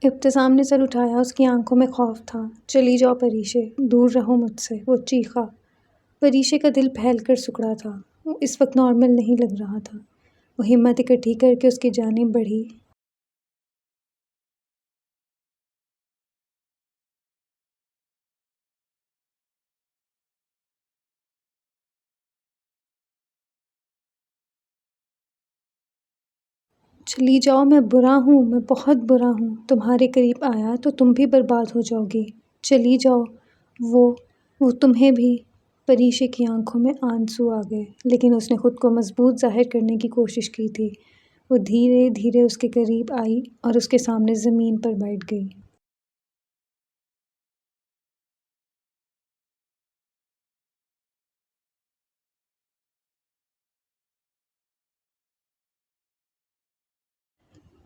ابتسام نے سر اٹھایا، اس کی آنکھوں میں خوف تھا۔ چلی جاؤ پریشے، دور رہو مجھ سے، وہ چیخا۔ پریشے کا دل پھیل کر سکڑا تھا، وہ اس وقت نارمل نہیں لگ رہا تھا۔ وہ ہمت اکٹھی کر کے اس کی جانب بڑھی۔ چلی جاؤ، میں برا ہوں، میں بہت برا ہوں، تمہارے قریب آیا تو تم بھی برباد ہو جاؤ گی، چلی جاؤ۔ وہ تمہیں بھی۔ پریشے کی آنکھوں میں آنسو آ گئے، لیکن اس نے خود کو مضبوط ظاہر کرنے کی کوشش کی تھی۔ وہ دھیرے دھیرے اس کے قریب آئی اور اس کے سامنے زمین پر بیٹھ گئی۔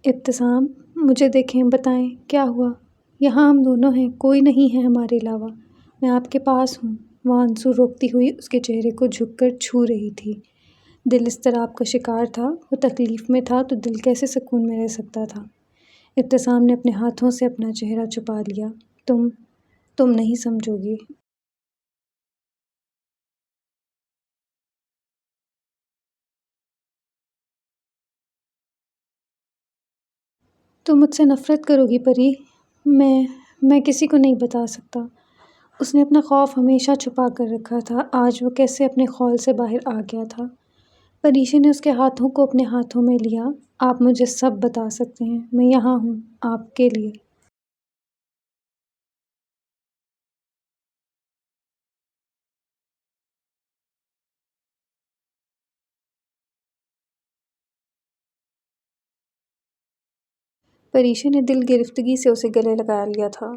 ابتسام، مجھے دیکھیں، بتائیں کیا ہوا؟ یہاں ہم دونوں ہیں، کوئی نہیں ہے ہمارے علاوہ، میں آپ کے پاس ہوں۔ وہ آنسو روکتی ہوئی اس کے چہرے کو جھک کر چھو رہی تھی۔ دل اضطراب کا شکار تھا، وہ تکلیف میں تھا تو دل کیسے سکون میں رہ سکتا تھا؟ ابتسام نے اپنے ہاتھوں سے اپنا چہرہ چھپا لیا۔ تم نہیں سمجھو گی۔ تم مجھ سے نفرت کرو گی پری؟ میں کسی کو نہیں بتا سکتا۔ اس نے اپنا خوف ہمیشہ چھپا کر رکھا تھا، آج وہ کیسے اپنے خول سے باہر آ گیا تھا۔ پریشی نے اس کے ہاتھوں کو اپنے ہاتھوں میں لیا۔ آپ مجھے سب بتا سکتے ہیں، میں یہاں ہوں آپ کے لیے۔ پریشی نے دل گرفتگی سے اسے گلے لگا لیا تھا۔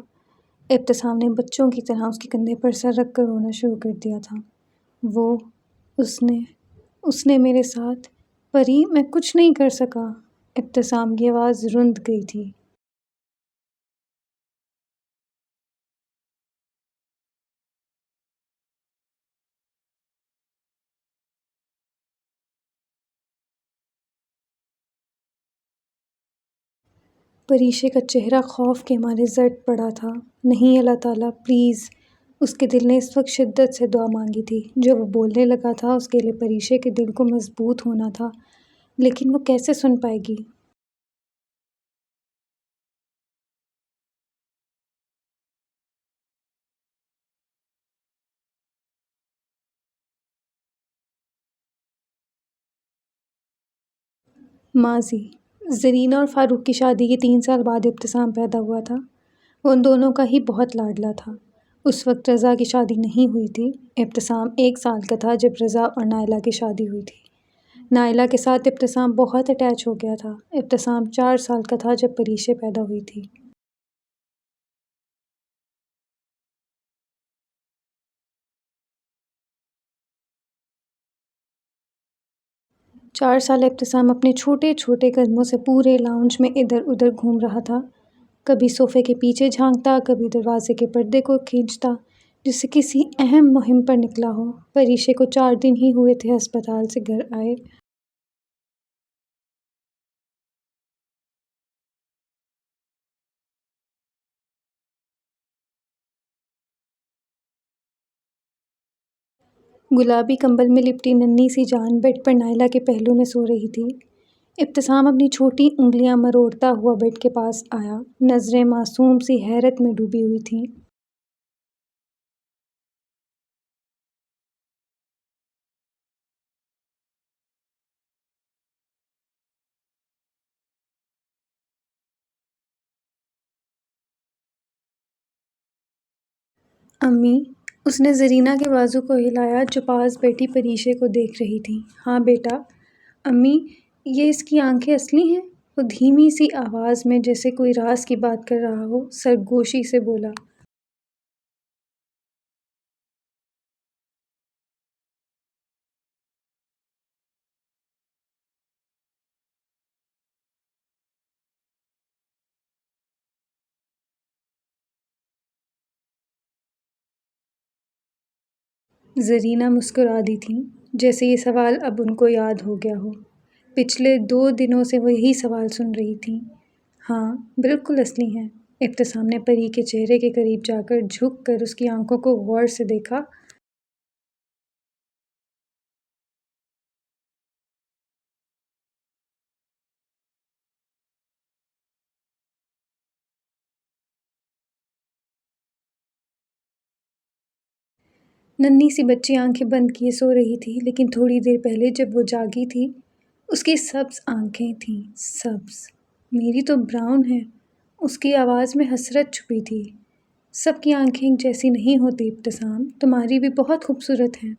ابتسام نے بچوں کی طرح اس کے کندھے پر سر رکھ کر رونا شروع کر دیا تھا۔ اس نے میرے ساتھ، پری میں کچھ نہیں کر سکا۔ ابتسام کی آواز رند گئی تھی۔ پریشے کا چہرہ خوف کے مارے زرد پڑا تھا۔ نہیں اللہ تعالیٰ، پلیز۔ اس کے دل نے اس وقت شدت سے دعا مانگی تھی۔ جو وہ بولنے لگا تھا اس کے لیے پریشے کے دل کو مضبوط ہونا تھا، لیکن وہ کیسے سن پائے گی؟ 'ماضی'۔ زرینہ اور فاروق کی شادی کے 3 سال بعد ابتسام پیدا ہوا تھا۔ وہ ان دونوں کا ہی بہت لاڈلا تھا۔ اس وقت رضا کی شادی نہیں ہوئی تھی۔ ابتسام 1 سال کا تھا جب رضا اور نائلہ کی شادی ہوئی تھی۔ نائلہ کے ساتھ ابتسام بہت اٹیچ ہو گیا تھا۔ ابتسام 4 سال کا تھا جب پریشے پیدا ہوئی تھی۔ 4 سال ابتسام اپنے چھوٹے چھوٹے قدموں سے پورے لاؤنج میں ادھر ادھر گھوم رہا تھا۔ کبھی صوفے کے پیچھے جھانکتا، کبھی دروازے کے پردے کو کھینچتا جسے کسی اہم مہم پر نکلا ہو۔ پریشے کو 4 دن ہی ہوئے تھے ہسپتال سے گھر آئے۔ گلابی کمبل میں لپٹی ننھی سی جان بیڈ پر نائلہ کے پہلو میں سو رہی تھی۔ ابتسام اپنی چھوٹی انگلیاں مروڑتا ہوا بیڈ کے پاس آیا۔ نظریں معصوم سی حیرت میں ڈوبی ہوئی تھیں۔ امی، اس نے زرینہ کے بازو کو ہلایا جو پاس بیٹھی پریشے کو دیکھ رہی تھی۔ ہاں بیٹا۔ امی، یہ اس کی آنکھیں اصلی ہیں؟ وہ دھیمی سی آواز میں جیسے کوئی راز کی بات کر رہا ہو سرگوشی سے بولا۔ زرینہ مسکرا دی تھیں، جیسے یہ سوال اب ان کو یاد ہو گیا ہو۔ پچھلے 2 دنوں سے وہ یہی سوال سن رہی تھیں۔ ہاں بالکل اصلی ہیں۔ ابتسام نے پری کے چہرے کے قریب جا کر جھک کر اس کی آنکھوں کو غور سے دیکھا۔ ننھی سی بچی آنکھیں بند کیے سو رہی تھی، لیکن تھوڑی دیر پہلے جب وہ جاگی تھی اس کی سبز آنکھیں تھیں، سبز۔ میری تو براؤن ہے۔ اس کی آواز میں حسرت چھپی تھی۔ سب کی آنکھیں ایک جیسی نہیں ہوتی ابتسام، تمہاری بھی بہت خوبصورت ہیں۔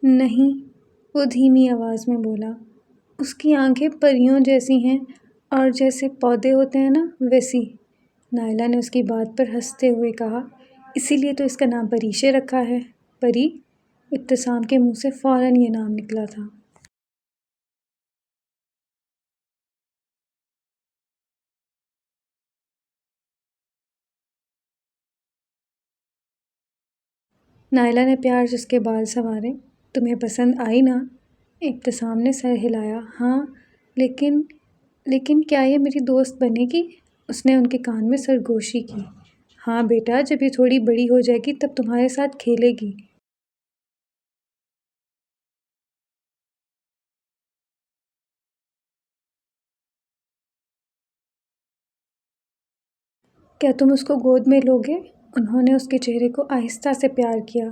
نہیں، وہ دھیمی آواز میں بولا۔ اس کی آنکھیں پریوں جیسی ہیں، اور جیسے پودے ہوتے ہیں نا ویسی۔ نائلہ نے اس کی بات پر ہنستے ہوئے کہا، اسی لیے تو اس کا نام پریشے رکھا ہے۔ پری؟ ابتسام کے منہ سے فوراً یہ نام نکلا تھا۔ نائلہ نے پیار سے اس کے بال سنوارے۔ تمہیں پسند آئی نا؟ ابتسام نے سر ہلایا۔ ہاں، لیکن لیکن کیا یہ میری دوست بنے گی؟ اس نے ان کے کان میں سرگوشی کی۔ ہاں بیٹا، جب یہ تھوڑی بڑی ہو جائے گی تب تمہارے ساتھ کھیلے گی۔ کیا تم اس کو گود میں لوگے؟ انہوں نے اس کے چہرے کو آہستہ سے پیار کیا۔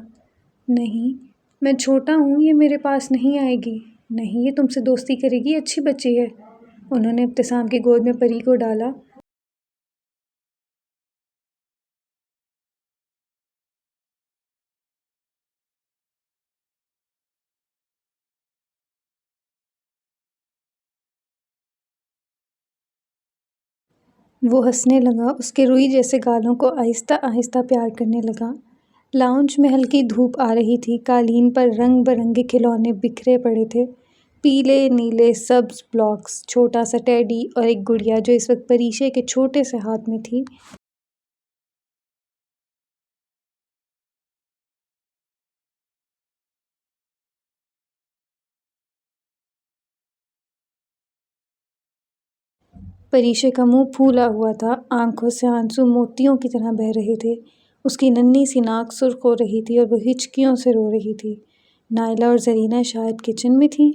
نہیں، میں چھوٹا ہوں، یہ میرے پاس نہیں آئے گی۔ نہیں، یہ تم سے دوستی کرے گی، اچھی بچی ہے۔ انہوں نے ابتسام کی گود میں پری کو ڈالا۔ وہ ہنسنے لگا، اس کے روئی جیسے گالوں کو آہستہ آہستہ پیار کرنے لگا۔ لاؤنج میں ہلکی دھوپ آ رہی تھی، قالین پر رنگ برنگے کھلونے بکھرے پڑے تھے، پیلے نیلے سبز بلاکس، چھوٹا سا ٹیڈی اور ایک گڑیا جو اس وقت پریشے کے چھوٹے سے ہاتھ میں تھی۔ پریشے کا منہ پھولا ہوا تھا، آنکھوں سے آنسو موتیوں کی طرح بہہ رہے تھے۔ اس کی ننھی سی ناک سرخ ہو رہی تھی اور وہ ہچکیوں سے رو رہی تھی۔ نائلہ اور زرینہ شاید کچن میں تھیں،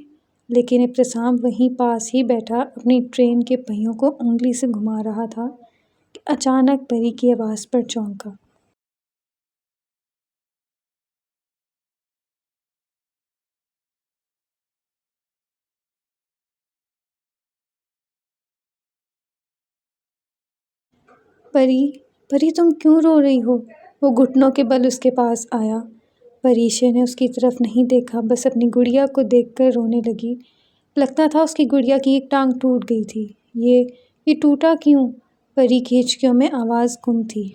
لیکن ابتسام وہیں پاس ہی بیٹھا اپنی ٹرین کے پہیوں کو انگلی سے گھما رہا تھا کہ اچانک پری کی آواز پر چونکا۔ پری، پری تم کیوں رو رہی ہو؟ وہ گھٹنوں کے بل اس کے پاس آیا۔ پریشے نے اس کی طرف نہیں دیکھا، بس اپنی گڑیا کو دیکھ کر رونے لگی۔ لگتا تھا اس کی گڑیا کی ایک ٹانگ ٹوٹ گئی تھی۔ یہ ٹوٹا کیوں؟ پری کی ہچکیوں میں آواز گم تھی۔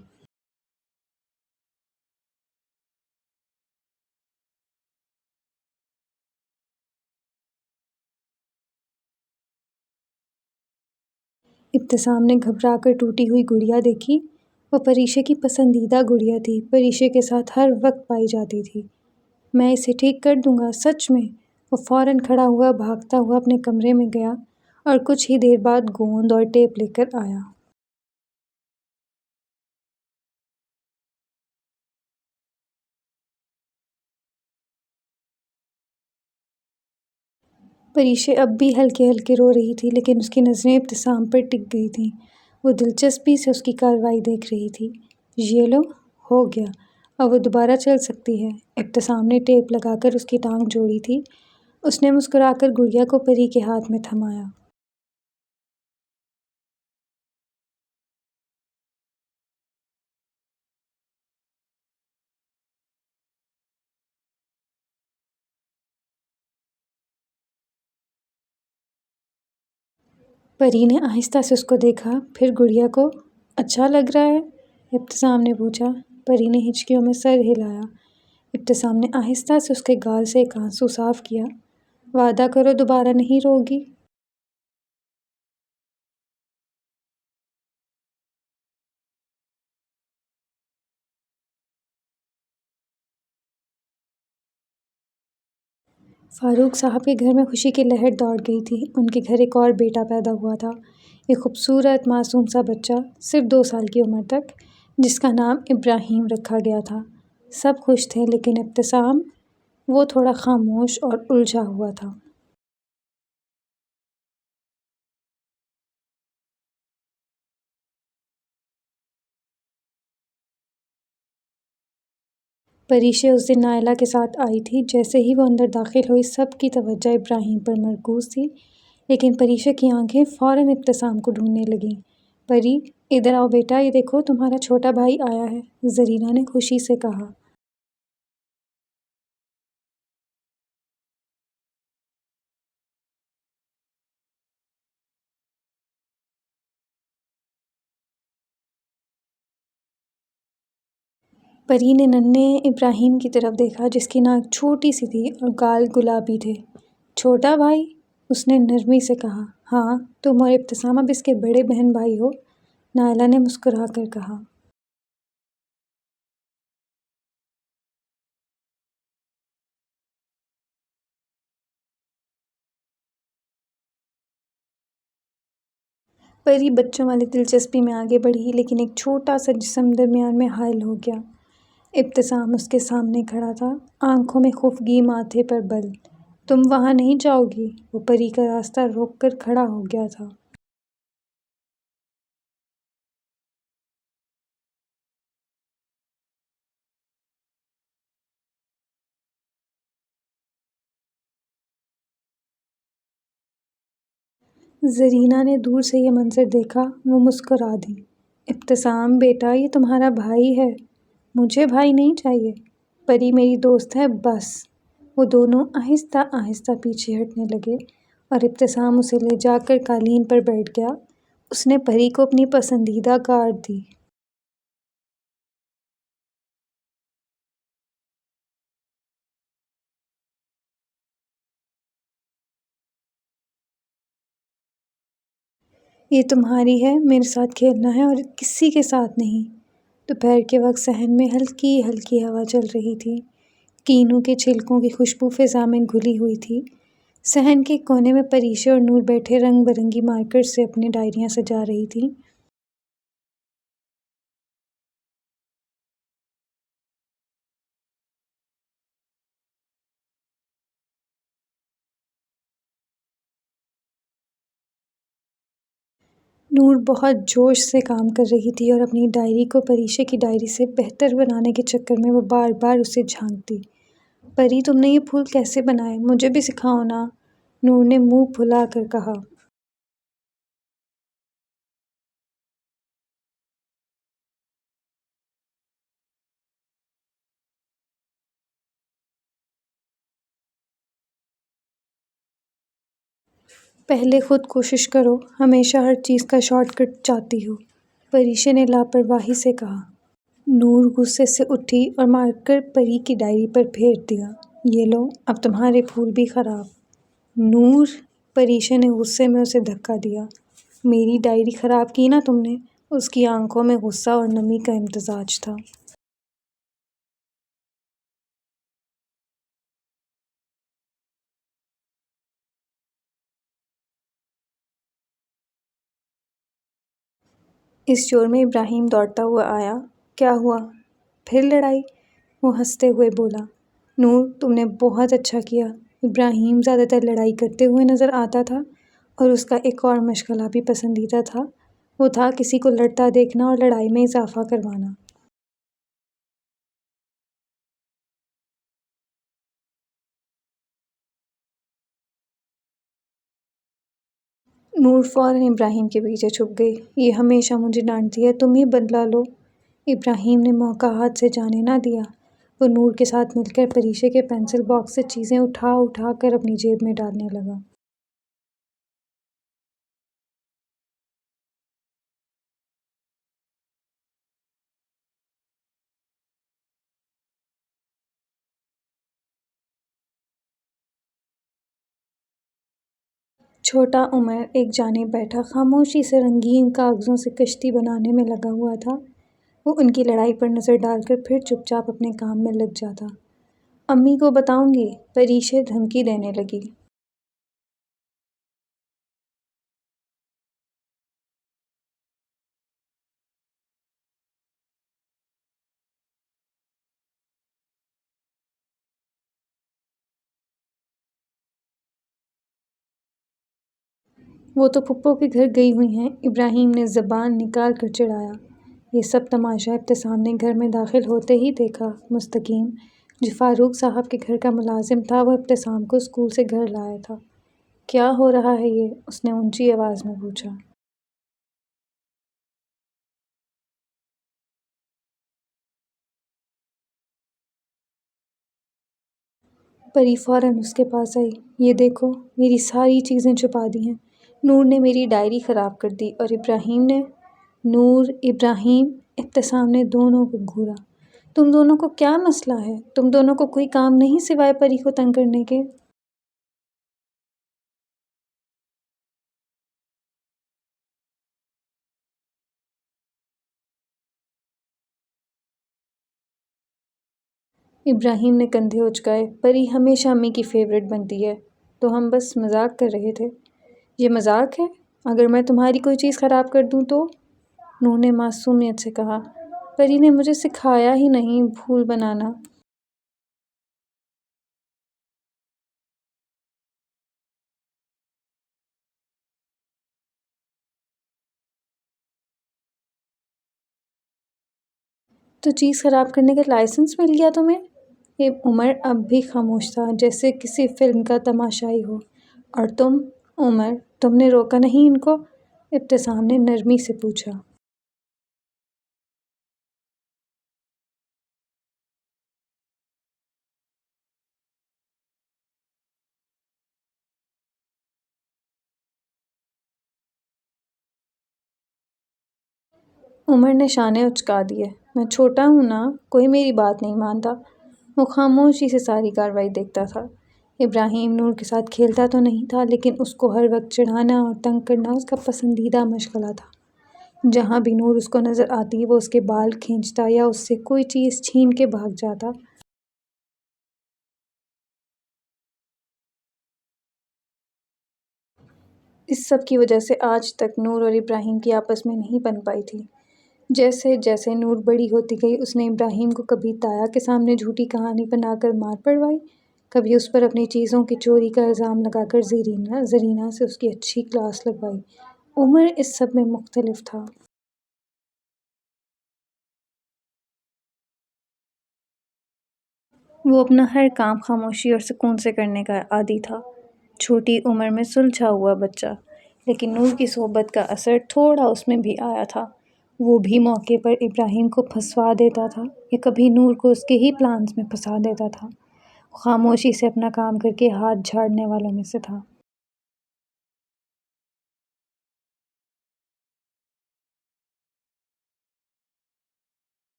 ابتسام نے گھبرا کر ٹوٹی ہوئی گڑیا دیکھی۔ وہ پریشے کی پسندیدہ گڑیا تھی، پریشے کے ساتھ ہر وقت پائی جاتی تھی۔ میں اسے ٹھیک کر دوں گا، سچ میں۔ وہ فوراً کھڑا ہوا، بھاگتا ہوا اپنے کمرے میں گیا اور کچھ ہی دیر بعد گوند اور ٹیپ لے کر آیا۔ پریشے اب بھی ہلکے ہلکے رو رہی تھی، لیکن اس کی نظریں ابتسام پر ٹک گئی تھیں۔ وہ دلچسپی سے اس کی کارروائی دیکھ رہی تھی۔ یہ لو، ہو گیا، اب وہ دوبارہ چل سکتی ہے۔ ابتسام نے ٹیپ لگا کر اس کی ٹانگ جوڑی تھی۔ اس نے مسکرا کر گڑیا کو پری کے ہاتھ میں تھمایا۔ پری نے آہستہ سے اس کو دیکھا، پھر گڑیا کو۔ اچھا لگ رہا ہے؟ ابتسام نے پوچھا۔ پری نے ہچکیوں میں سر ہلایا۔ ابتسام نے آہستہ سے اس کے گال سے ایک آنسو صاف کیا۔ وعدہ کرو دوبارہ نہیں روگی؟ فاروق صاحب کے گھر میں خوشی کی لہر دوڑ گئی تھی۔ ان کے گھر ایک اور بیٹا پیدا ہوا تھا، ایک خوبصورت معصوم سا بچہ، صرف 2 سال کی عمر تک، جس کا نام ابراہیم رکھا گیا تھا۔ سب خوش تھے لیکن ابتسام، وہ تھوڑا خاموش اور الجھا ہوا تھا۔ پریشے اس دن نائلہ کے ساتھ آئی تھی۔ جیسے ہی وہ اندر داخل ہوئی سب کی توجہ ابراہیم پر مرکوز تھی، لیکن پریشے کی آنکھیں فوراً ابتسام کو ڈھونڈنے لگیں۔ پری، ادھر آؤ بیٹا، یہ دیکھو تمہارا چھوٹا بھائی آیا ہے، زرینہ نے خوشی سے کہا۔ پری نے ننھے ابراہیم کی طرف دیکھا جس کی ناک چھوٹی سی تھی اور گال گلابی تھے۔ چھوٹا بھائی؟ اس نے نرمی سے کہا۔ ہاں، تم اور ابتسام اب اس کے بڑے بہن بھائی ہو، نائلہ نے مسکرا کر کہا۔ پری بچوں والی دلچسپی میں آگے بڑھی لیکن ایک چھوٹا سا جسم درمیان میں حائل ہو گیا۔ ابتسام اس کے سامنے کھڑا تھا، آنکھوں میں خفگی، ماتھے پر بل۔ تم وہاں نہیں جاؤ گی؟ وہ پری کا راستہ روک کر کھڑا ہو گیا تھا۔ زرینہ نے دور سے یہ منظر دیکھا، وہ مسکرا دی۔ ابتسام بیٹا، یہ تمہارا بھائی ہے۔ مجھے بھائی نہیں چاہیے، پری میری دوست ہے بس۔ وہ دونوں آہستہ آہستہ پیچھے ہٹنے لگے اور ابتسام اسے لے جا کر قالین پر بیٹھ گیا۔ اس نے پری کو اپنی پسندیدہ کارڈ دی۔ یہ تمہاری ہے، میرے ساتھ کھیلنا ہے اور کسی کے ساتھ نہیں۔ دوپہر کے وقت صحن میں ہلکی ہلکی ہوا چل رہی تھی، کینو کے چھلکوں کی خوشبو فضا میں گھلی ہوئی تھی۔ صحن کے کونے میں پریشے اور نور بیٹھے رنگ برنگی مارکر سے اپنی ڈائریاں سجا رہی تھیں۔ نور بہت جوش سے کام کر رہی تھی اور اپنی ڈائری کو پریشے کی ڈائری سے بہتر بنانے کے چکر میں وہ بار بار اسے جھانکتی۔ پری، تم نے یہ پھول کیسے بنائے؟ مجھے بھی سکھاؤ نا، نور نے منہ پھلا کر کہا۔ پہلے خود کوشش کرو، ہمیشہ ہر چیز کا شارٹ کٹ چاہتی ہو، پریشے نے لاپرواہی سے کہا۔ نور غصے سے اٹھی اور مارکر پری کی ڈائری پر پھیر دیا۔ یہ لو، اب تمہارے پھول بھی خراب۔ نور، پریشے نے غصے میں اسے دھکا دیا۔ میری ڈائری خراب کی نا تم نے؟ اس کی آنکھوں میں غصہ اور نمی کا امتزاج تھا۔ اس شور میں ابراہیم دوڑتا ہوا آیا۔ کیا ہوا؟ پھر لڑائی؟ وہ ہنستے ہوئے بولا۔ نور، تم نے بہت اچھا کیا۔ ابراہیم زیادہ تر لڑائی کرتے ہوئے نظر آتا تھا اور اس کا ایک اور مشغلہ بھی پسندیدہ تھا، وہ تھا کسی کو لڑتا دیکھنا اور لڑائی میں اضافہ کروانا۔ نور فوراً ابراہیم کے پیچھے چھپ گئی۔ یہ ہمیشہ مجھے ڈانٹتی ہے، تم ہی بدلہ لو۔ ابراہیم نے موقع ہاتھ سے جانے نہ دیا۔ وہ نور کے ساتھ مل کر پریشے کے پینسل باکس سے چیزیں اٹھا اٹھا کر اپنی جیب میں ڈالنے لگا۔ چھوٹا عمر ایک جانب بیٹھا خاموشی سے رنگین کاغذوں سے کشتی بنانے میں لگا ہوا تھا۔ وہ ان کی لڑائی پر نظر ڈال کر پھر چپ چاپ اپنے کام میں لگ جاتا۔ امی کو بتاؤں گی، پریشے دھمکی دینے لگی۔ وہ تو پھپھو کے گھر گئی ہوئی ہیں، ابراہیم نے زبان نکال کر چڑھایا۔ یہ سب تماشا ابتسام نے گھر میں داخل ہوتے ہی دیکھا۔ مستقیم، جو فاروق صاحب کے گھر کا ملازم تھا، وہ ابتسام کو اسکول سے گھر لایا تھا۔ کیا ہو رہا ہے یہ؟ اس نے اونچی آواز میں پوچھا۔ پری فوراً اس کے پاس آئی۔ یہ دیکھو، میری ساری چیزیں چھپا دی ہیں۔ نور نے میری ڈائری خراب کر دی اور ابراہیم نے… نور، ابراہیم، ابتسام نے دونوں کو گھورا۔ تم دونوں کو کیا مسئلہ ہے؟ تم دونوں کو کوئی کام نہیں سوائے پری کو تنگ کرنے کے؟ ابراہیم نے کندھے اچکائے۔ پری ہمیشہ امی کی فیورٹ بنتی ہے، تو ہم بس مذاق کر رہے تھے۔ یہ مذاق ہے؟ اگر میں تمہاری کوئی چیز خراب کر دوں تو؟ نور نے معصومیت سے کہا۔ پری نے مجھے سکھایا ہی نہیں پھول بنانا۔ تو چیز خراب کرنے کا لائسنس مل گیا تمہیں؟ یہ عمر اب بھی خاموش تھا، جیسے کسی فلم کا تماشائی ہو۔ اور تم، عمر، تم نے روکا نہیں ان کو؟ ابتسام نے نرمی سے پوچھا۔ عمر نے شانے اچکا دیے۔ میں چھوٹا ہوں نا، کوئی میری بات نہیں مانتا۔ وہ خاموشی سے ساری کارروائی دیکھتا تھا۔ ابراہیم نور کے ساتھ کھیلتا تو نہیں تھا، لیکن اس کو ہر وقت چڑھانا اور تنگ کرنا اس کا پسندیدہ مشغلہ تھا۔ جہاں بھی نور اس کو نظر آتی، وہ اس کے بال کھینچتا یا اس سے کوئی چیز چھین کے بھاگ جاتا۔ اس سب کی وجہ سے آج تک نور اور ابراہیم کی آپس میں نہیں بن پائی تھی۔ جیسے جیسے نور بڑی ہوتی گئی، اس نے ابراہیم کو کبھی تایا کے سامنے جھوٹی کہانی بنا کر مار پڑوائی، کبھی اس پر اپنی چیزوں کی چوری کا الزام لگا کر زرینہ سے اس کی اچھی کلاس لگوائی۔ عمر اس سب میں مختلف تھا۔ وہ اپنا ہر کام خاموشی اور سکون سے کرنے کا عادی تھا۔ چھوٹی عمر میں سلجھا ہوا بچہ، لیکن نور کی صحبت کا اثر تھوڑا اس میں بھی آیا تھا۔ وہ بھی موقع پر ابراہیم کو پھنسوا دیتا تھا یا کبھی نور کو اس کے ہی پلانز میں پھنسا دیتا تھا۔ وہ خاموشی سے اپنا کام کر کے ہاتھ جھاڑنے والوں میں سے تھا۔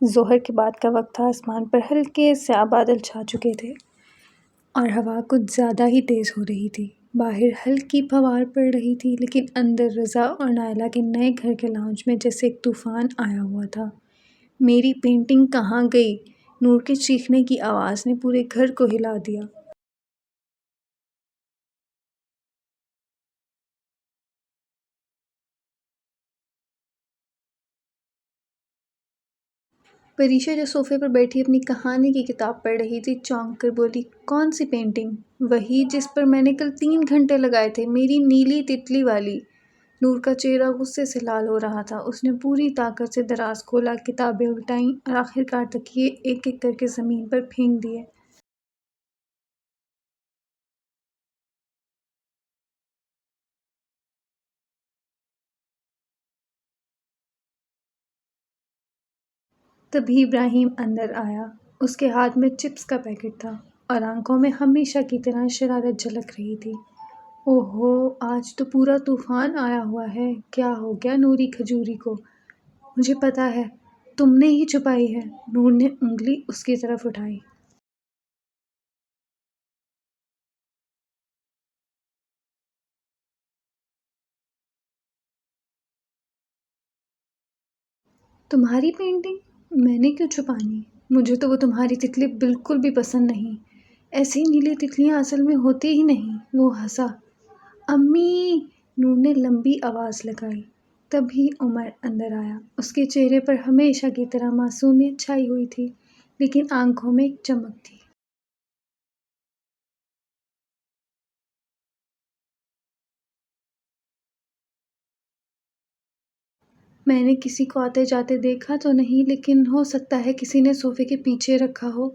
ظہر کے بعد کا وقت تھا، آسمان پر ہلکے سیاہ بادل چھا چکے تھے اور ہوا کچھ زیادہ ہی تیز ہو رہی تھی۔ باہر ہلکی پھوار پڑ رہی تھی، لیکن اندر رضا اور نائلہ کے نئے گھر کے لاؤنج میں جیسے ایک طوفان آیا ہوا تھا۔ میری پینٹنگ کہاں گئی؟ نور کے چیخنے کی آواز نے پورے گھر کو ہلا دیا۔ پریشا جو صوفے پر بیٹھی اپنی کہانی کی کتاب پڑھ رہی تھی، چونک کر بولی، کون سی پینٹنگ؟ وہی جس پر میں نے کل 3 گھنٹے لگائے تھے، میری نیلی تتلی والی۔ نور کا چہرہ غصے سے لال ہو رہا تھا۔ اس نے پوری طاقت سے دراز کھولا، کتابیں الٹائیں اور آخرکار تکیے ایک ایک کر کے زمین پر پھینک دیے۔ تبھی ابراہیم اندر آیا۔ اس کے ہاتھ میں چپس کا پیکٹ تھا اور آنکھوں میں ہمیشہ کی طرح شرارت جھلک رہی تھی۔ اوہو، آج تو پورا طوفان آیا ہوا ہے۔ کیا ہو گیا نوری کھجوری کو؟ مجھے پتا ہے، تم نے ہی چھپائی ہے۔ نور نے انگلی اس کی طرف اٹھائی۔ تمہاری پینٹنگ؟ میں نے کیوں چھپانی؟ مجھے تو وہ تمہاری تتلی بالکل بھی پسند نہیں۔ ایسی نیلی تتلیاں اصل میں ہوتی ہی نہیں۔ وہ ہنسا۔ امی! نور نے لمبی آواز لگائی۔ تبھی عمر اندر آیا۔ اس کے چہرے پر ہمیشہ کی طرح معصومیت چھائی ہوئی تھی، لیکن آنکھوں میں ایک چمک تھی۔ میں نے کسی کو آتے جاتے دیکھا تو نہیں، لیکن ہو سکتا ہے کسی نے صوفے کے پیچھے رکھا ہو۔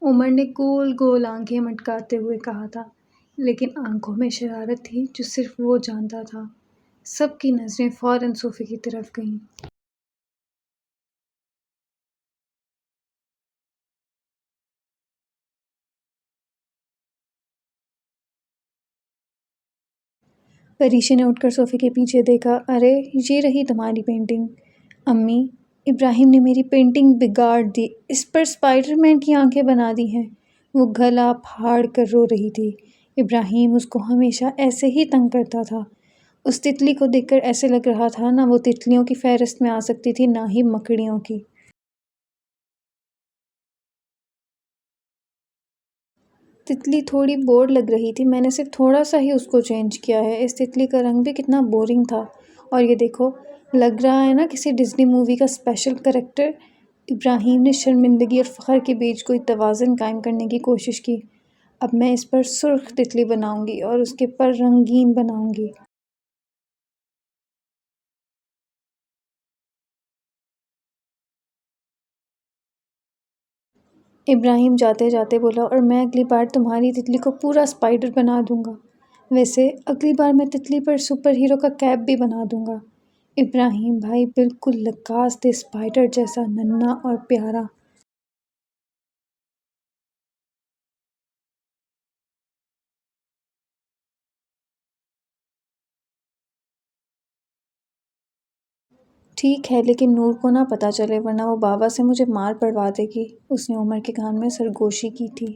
عمر نے گول گول آنکھیں مٹکاتے ہوئے کہا تھا، لیکن آنکھوں میں شرارت تھی جو صرف وہ جانتا تھا۔ سب کی نظریں فوراً صوفے کی طرف گئیں۔ پریشی نے اٹھ کر صوفے کے پیچھے دیکھا۔ ارے یہ رہی تمہاری پینٹنگ۔ امی، ابراہیم نے میری پینٹنگ بگاڑ دی، اس پر اسپائڈر مین کی آنکھیں بنا دی ہیں۔ وہ گلا پھاڑ کر رو رہی تھی۔ ابراہیم اس کو ہمیشہ ایسے ہی تنگ کرتا تھا۔ اس تتلی کو دیکھ کر ایسے لگ رہا تھا نہ وہ تتلیوں کی فہرست میں آ سکتی تھی، نہ ہی مکڑیوں کی۔ تتلی تھوڑی بور لگ رہی تھی، میں نے صرف تھوڑا سا ہی اس کو چینج کیا ہے۔ اس تتلی کا رنگ بھی کتنا بورنگ تھا، اور یہ دیکھو، لگ رہا ہے نا کسی ڈزنی مووی کا اسپیشل کریکٹر۔ ابراہیم نے شرمندگی اور فخر کے بیچ کوئی توازن قائم کرنے کی کوشش کی۔ اب میں اس پر سرخ تتلی بناؤں گی اور اس کے پر رنگین بناؤں گی۔ ابراہیم جاتے جاتے بولا، اور میں اگلی بار تمہاری تتلی کو پورا اسپائڈر بنا دوں گا۔ ویسے اگلی بار میں تتلی پر سپر ہیرو کا کیپ بھی بنا دوں گا۔ ابراہیم بھائی بالکل لکاس تھے، اسپائڈر جیسا ننھا اور پیارا۔ ٹھیک ہے، لیکن نور کو نہ پتہ چلے، ورنہ وہ بابا سے مجھے مار پڑوا دے گی۔ اس نے عمر کے کان میں سرگوشی کی تھی۔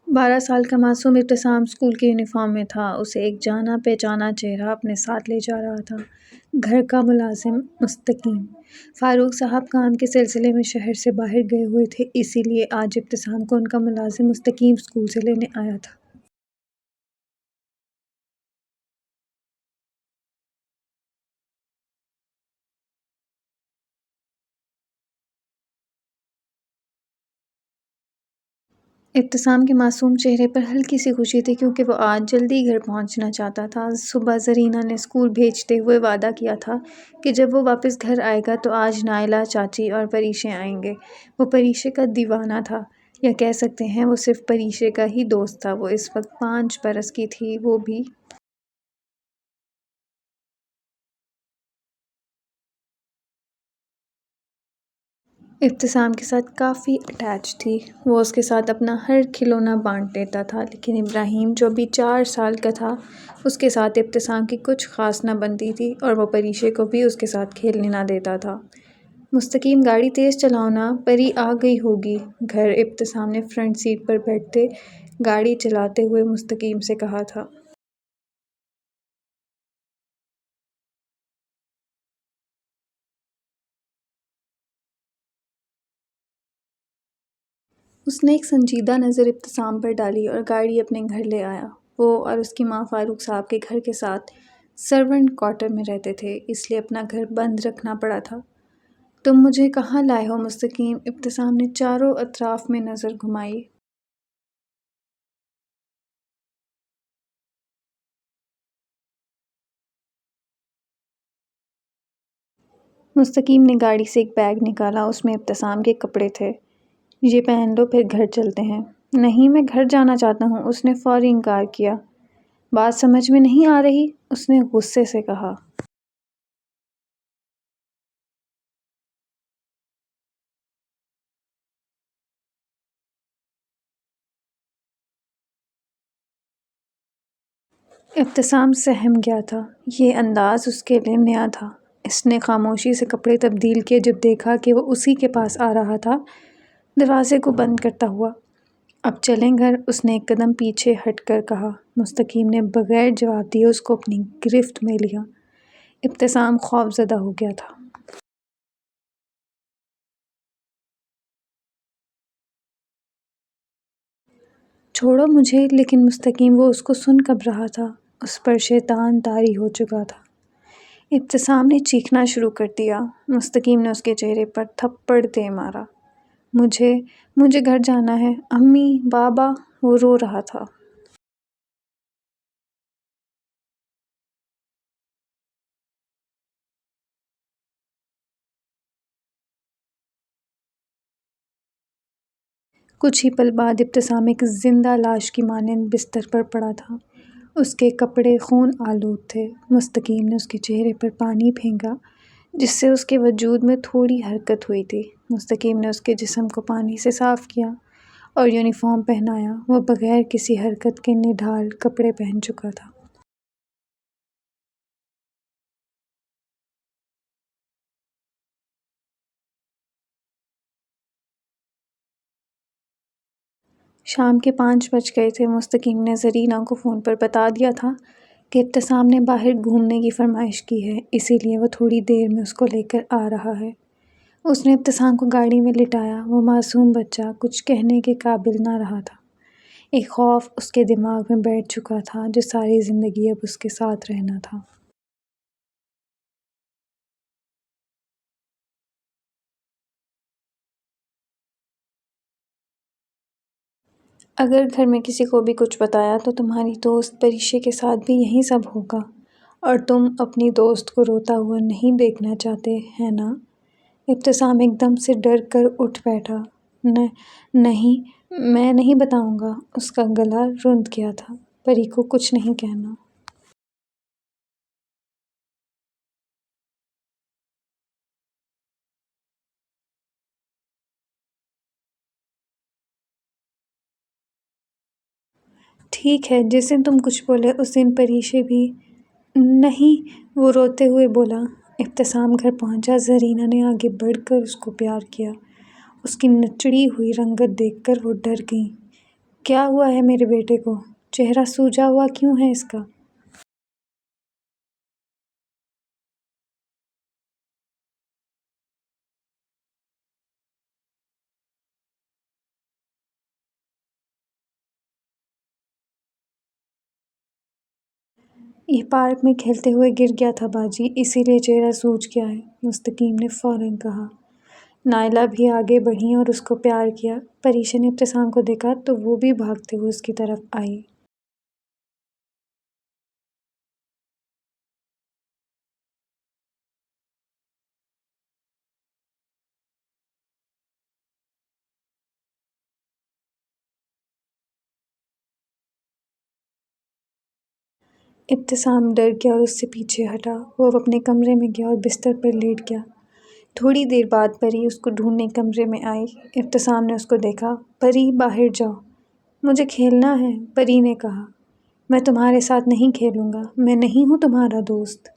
بارہ سال کا معصوم ابتسام اسکول کے یونیفارم میں تھا۔ اسے ایک جانا پہچانا چہرہ اپنے ساتھ لے جا رہا تھا۔ گھر کا ملازم مستقیم۔ فاروق صاحب کام کے سلسلے میں شہر سے باہر گئے ہوئے تھے، اسی لیے آج ابتسام کو ان کا ملازم مستقیم اسکول سے لینے آیا تھا۔ ابتسام کے معصوم چہرے پر ہلکی سی خوشی تھی، کیونکہ وہ آج جلدی گھر پہنچنا چاہتا تھا۔ صبح زرینہ نے اسکول بھیجتے ہوئے وعدہ کیا تھا کہ جب وہ واپس گھر آئے گا تو آج نائلہ چاچی اور پریشے آئیں گے۔ وہ پریشے کا دیوانہ تھا، یا کہہ سکتے ہیں وہ صرف پریشے کا ہی دوست تھا۔ وہ اس وقت 5 برس کی تھی، وہ بھی ابتسام کے ساتھ کافی اٹیچ تھی۔ وہ اس کے ساتھ اپنا ہر کھلونا بانٹ لیتا تھا، لیکن ابراہیم جو ابھی 4 سال کا تھا، اس کے ساتھ ابتسام کی کچھ خاص نہ بنتی تھی، اور وہ پریشے کو بھی اس کے ساتھ کھیلنے نہ دیتا تھا۔ مستقیم گاڑی تیز چلاؤ نا، پری آ گئی ہوگی گھر۔ ابتسام نے فرنٹ سیٹ پر بیٹھتے گاڑی چلاتے ہوئے مستقیم سے کہا تھا۔ اس نے ایک سنجیدہ نظر ابتسام پر ڈالی اور گاڑی اپنے گھر لے آیا۔ وہ اور اس کی ماں فاروق صاحب کے گھر کے ساتھ سرونٹ کوارٹر میں رہتے تھے، اس لیے اپنا گھر بند رکھنا پڑا تھا۔ تم مجھے کہاں لائے ہو مستقیم؟ ابتسام نے چاروں اطراف میں نظر گھمائی۔ مستقیم نے گاڑی سے ایک بیگ نکالا، اس میں ابتسام کے کپڑے تھے۔ یہ پہن لو، پھر گھر چلتے ہیں۔ نہیں، میں گھر جانا چاہتا ہوں، اس نے فوری انکار کیا۔ بات سمجھ میں نہیں آ رہی؟ اس نے غصے سے کہا۔ ابتسام سہم گیا تھا۔ یہ انداز اس کے لیے نیا تھا۔ اس نے خاموشی سے کپڑے تبدیل کیے جب دیکھا کہ وہ اسی کے پاس آ رہا تھا، دروازے کو بند کرتا ہوا۔ اب چلیں گھر، اس نے ایک قدم پیچھے ہٹ کر کہا۔ مستقیم نے بغیر جواب دیے اس کو اپنی گرفت میں لیا۔ ابتسام خوف زدہ ہو گیا تھا۔ چھوڑو مجھے، لیکن مستقیم وہ اس کو سن کب رہا تھا؟ اس پر شیطان طاری ہو چکا تھا۔ ابتسام نے چیخنا شروع کر دیا۔ مستقیم نے اس کے چہرے پر تھپڑ دے مارا۔ مجھے مجھے گھر جانا ہے، امی، بابا۔ وہ رو رہا تھا۔ کچھ ہی پل بعد ابتسام ایک زندہ لاش کی مانند بستر پر پڑا تھا۔ اس کے کپڑے خون آلود تھے۔ مستقیم نے اس کے چہرے پر پانی پھینکا جس سے اس کے وجود میں تھوڑی حرکت ہوئی تھی۔ مستقیم نے اس کے جسم کو پانی سے صاف کیا اور یونیفارم پہنایا۔ وہ بغیر کسی حرکت کے نڈھال کپڑے پہن چکا تھا۔ شام کے 5 بج گئے تھے۔ مستقیم نے زرینہ کو فون پر بتا دیا تھا کہ ابتسام نے باہر گھومنے کی فرمائش کی ہے، اسی لیے وہ تھوڑی دیر میں اس کو لے کر آ رہا ہے۔ اس نے ابتسام کو گاڑی میں لٹایا۔ وہ معصوم بچہ کچھ کہنے کے قابل نہ رہا تھا۔ ایک خوف اس کے دماغ میں بیٹھ چکا تھا جو ساری زندگی اب اس کے ساتھ رہنا تھا۔ اگر گھر میں کسی کو بھی کچھ بتایا تو تمہاری دوست پریشے کے ساتھ بھی یہی سب ہوگا، اور تم اپنی دوست کو روتا ہوا نہیں دیکھنا چاہتے، ہے نا؟ ابتسام ایک دم سے ڈر کر اٹھ بیٹھا۔ نہیں، میں نہیں بتاؤں گا۔ اس کا گلا رند گیا تھا۔ پری کو کچھ نہیں کہنا۔ ٹھیک ہے، جس دن تم کچھ بولے اس دن پریشے بھی۔ نہیں، وہ روتے ہوئے بولا۔ ابتسام گھر پہنچا۔ زرینہ نے آگے بڑھ کر اس کو پیار کیا۔ اس کی نچڑی ہوئی رنگت دیکھ کر وہ ڈر گئیں۔ کیا ہوا ہے میرے بیٹے کو؟ چہرہ سوجا ہوا کیوں ہے اس کا؟ یہ پارک میں کھیلتے ہوئے گر گیا تھا باجی، اسی لیے چہرہ سوج گیا ہے، مستقیم نے فوراً کہا۔ نائلہ بھی آگے بڑھیں اور اس کو پیار کیا۔ پریشا نے ابتسام کو دیکھا تو وہ بھی بھاگتے ہوئے اس کی طرف آئی۔ ابتسام ڈر گیا اور اس سے پیچھے ہٹا۔ وہ اپنے کمرے میں گیا اور بستر پر لیٹ گیا۔ تھوڑی دیر بعد پری اس کو ڈھونڈنے کمرے میں آئی۔ ابتسام نے اس کو دیکھا۔ پری، باہر جاؤ۔ مجھے کھیلنا ہے، پری نے کہا۔ میں تمہارے ساتھ نہیں کھیلوں گا، میں نہیں ہوں تمہارا دوست۔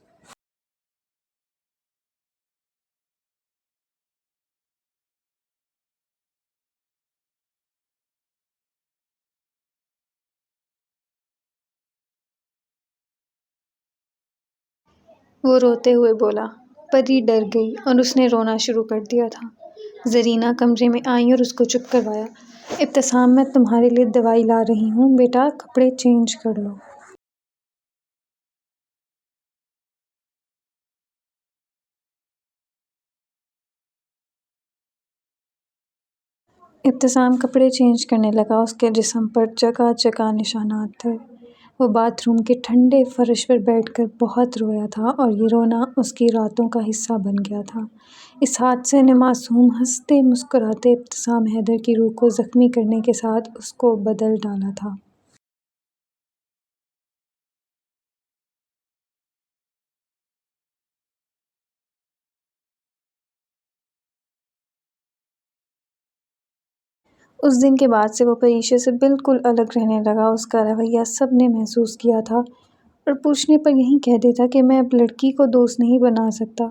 وہ روتے ہوئے بولا۔ پری ڈر گئی اور اس نے رونا شروع کر دیا تھا۔ زرینہ کمرے میں آئی اور اس کو چپ کروایا۔ ابتسام، میں تمہارے لیے دوائی لا رہی ہوں، بیٹا کپڑے چینج کر لو۔ ابتسام کپڑے چینج کرنے لگا۔ اس کے جسم پر جگہ جگہ نشانات تھے۔ وہ باتھ روم کے ٹھنڈے فرش پر بیٹھ کر بہت رویا تھا اور یہ رونا اس کی راتوں کا حصہ بن گیا تھا۔ اس حادثے نے معصوم ہنستے مسکراتے ابتسام حیدر کی روح کو زخمی کرنے کے ساتھ اس کو بدل ڈالا تھا۔ اس دن کے بعد سے وہ پریشے سے بالکل الگ رہنے لگا۔ اس کا رویہ سب نے محسوس کیا تھا اور پوچھنے پر یہی کہہ دیتا کہ میں اب لڑکی کو دوست نہیں بنا سکتا۔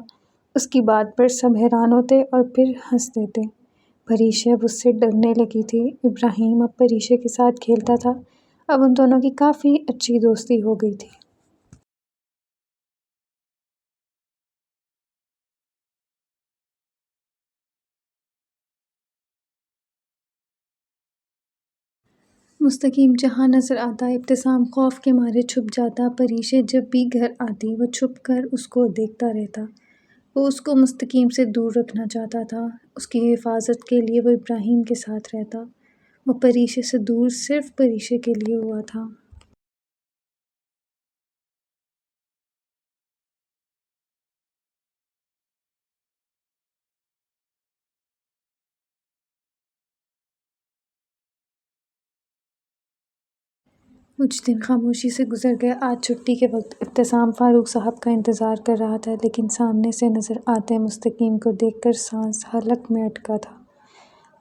اس کی بات پر سب حیران ہوتے اور پھر ہنس دیتے۔ پریشا اب اس سے ڈرنے لگی تھی۔ ابراہیم اب پریشا کے ساتھ کھیلتا تھا۔ اب ان دونوں کی کافی اچھی دوستی ہو گئی تھی۔ مستقیم جہاں نظر آتا ابتسام خوف کے مارے چھپ جاتا۔ پریشا جب بھی گھر آتی وہ چھپ کر اس کو دیکھتا رہتا۔ وہ اس کو مستقیم سے دور رکھنا چاہتا تھا۔ اس کی حفاظت کے لیے وہ ابراہیم کے ساتھ رہتا۔ وہ پریشا سے دور صرف پریشا کے لیے ہوا تھا۔ کچھ دن خاموشی سے گزر گئے۔ آج چھٹی کے وقت ابتسام فاروق صاحب کا انتظار کر رہا تھا، لیکن سامنے سے نظر آتے مستقیم کو دیکھ کر سانس حلق میں اٹکا تھا۔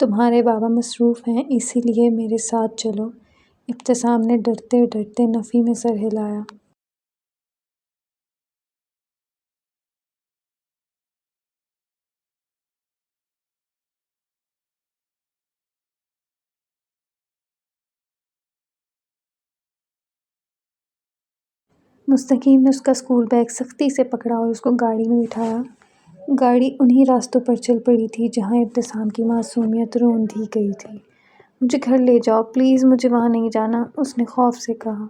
تمہارے بابا مصروف ہیں، اسی لیے میرے ساتھ چلو۔ ابتسام نے ڈرتے ڈرتے نفی میں سر ہلایا۔ مستقیم نے اس کا اسکول بیگ سختی سے پکڑا اور اس کو گاڑی میں بٹھایا۔ گاڑی انہی راستوں پر چل پڑی تھی جہاں ابتسام کی معصومیت رون دی گئی تھی۔ مجھے گھر لے جاؤ پلیز، مجھے وہاں نہیں جانا، اس نے خوف سے کہا۔